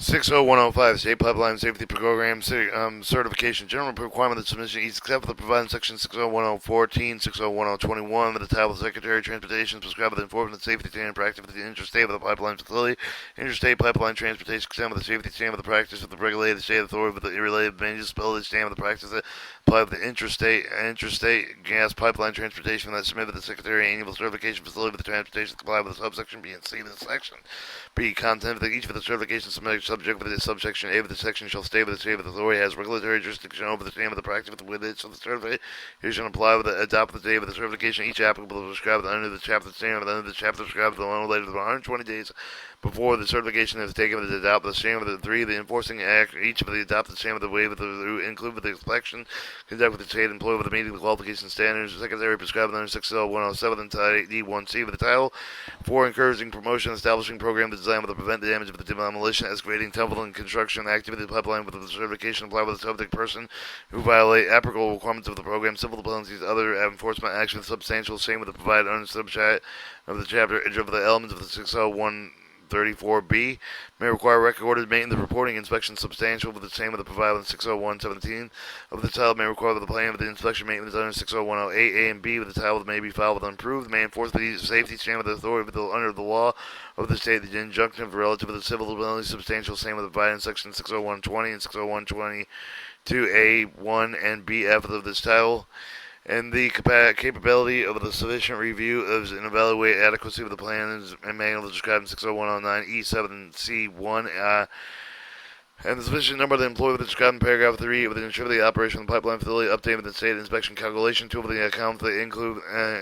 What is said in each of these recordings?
60105 State Pipeline Safety Program Certification. General requirement of submission each except for the provided in Section 60114, 60121 of the title of the Secretary of Transportation prescribed with enforcement safety standard practice of the interstate of the pipeline facility, interstate pipeline transportation extend with the safety stand with the practice of the regulated state authority with the related municipality stand with the practice that apply with the interstate gas pipeline transportation that submit with the Secretary annual certification facility with the transportation comply with the subsection B and C of the section. B. Content of each of the certifications subject with the subsection A of the section shall stay with the state of the authority has regulatory jurisdiction over the same of the practice with which of the certification apply with the adopt the date of the certification each applicable to prescribed under the chapter standard under the chapter prescribed the one related to 120 days before the certification is taken with the adopt the same of the three the enforcing act each of the adopted same of the way with the include with the inspection conduct with the state employee with the meeting the qualification standards secretary prescribed under 6L107 and title D1C with the title for encouraging promotion establishing program designed with to prevent the damage of the demolition excavating temple and construction activity of the pipeline with the certification applied with the subject person who violate applicable requirements of the program civil penalties other enforcement actions substantial same with the provided under subchat of the chapter of the elements of the 601 34B may require recorded maintenance reporting inspection substantial with the same of the provided in 60117 of the title may require the plan of the inspection maintenance under 60108 A and B with the title may be filed with unapproved may enforce the safety stand with the authority under the law of the state the injunctive relative to the civil penalty substantial same with the provided in section 60120 and 60122A1 and BF of this title and the capability of the sufficient review of and evaluate adequacy of the plans and manual described in 60109 E7C1 and the sufficient number of the employees described in paragraph 3 with the ensure the operation of the pipeline facility updated with the state inspection calculation tool with the accounts that include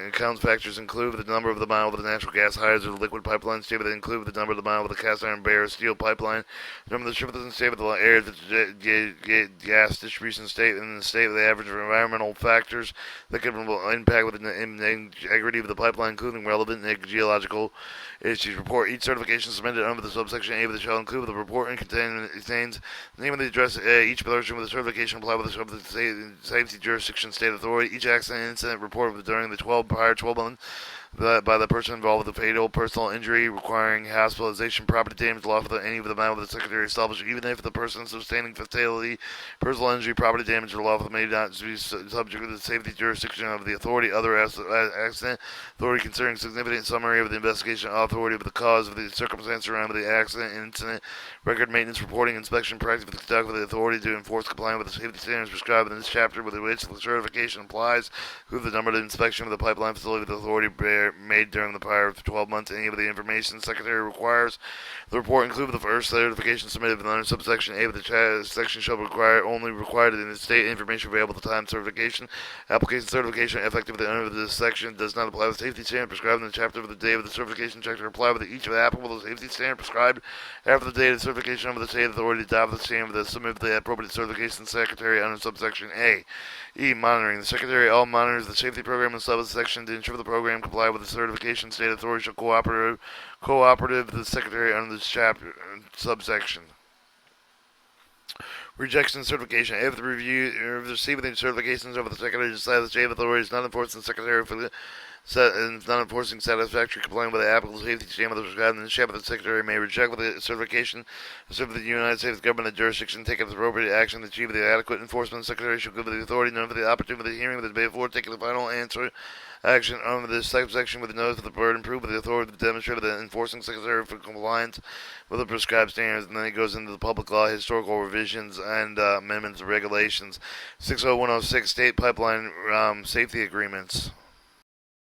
accounts factors include the number of the mile with the natural gas hires or the liquid pipeline state that include the number of the mile with the cast iron barrier steel pipeline the number of the shipments and state with the air the gas distribution state and the state of the average of environmental factors that could impact with the integrity of the pipeline including relevant geological issues report each certification submitted under the subsection A of the shall include the report and contains the name of the address each person with the certification applied with the safety jurisdiction state authority each accident incident report during the 12 months by the person involved with the fatal personal injury requiring hospitalization, property damage, loss of any of the amount of the secretary established, even if the person sustaining fatality, personal injury, property damage, or loss may not be subject to the safety jurisdiction of the authority, other accident authority concerning significant summary of the investigation authority of the cause of the circumstance surrounding the accident, incident, record maintenance, reporting, inspection, practice with the conduct of the authority to enforce compliance with the safety standards prescribed in this chapter with which the certification applies, who the number of inspection of the pipeline facility with the authority made during the prior 12 months. Any of the information the Secretary requires. The report includes the first certification submitted under subsection A of the section shall require only required in the state information available at the time certification. Application certification effective under this section does not apply with safety standard prescribed in the chapter of the day of the certification chapter apply with each of the applicable safety standard prescribed after the date of the certification of the state authority to adopt the standard the submit the appropriate certification secretary under subsection A. E. Monitoring. The Secretary all monitors the safety program in subsection to ensure the program comply with the certification state authority shall cooperative the Secretary under this chapter subsection. Rejection certification. If the review receiving the certifications over the Secretary decides the state authority is not enforcing the Secretary for the not enforcing satisfactory compliance with the applicable safety standard prescribed in the chapter, the Secretary may reject with the certification of the United States government the jurisdiction take the appropriate action to achieve the adequate enforcement. The Secretary shall give the authority known for the opportunity of the hearing that before taking the final answer action under this subsection with the notice of the burden proved with the authority to demonstrate the enforcing Secretary for compliance with the prescribed standards, and then it goes into the public law, historical revisions, and amendments and regulations. 60106 State Pipeline Safety Agreements.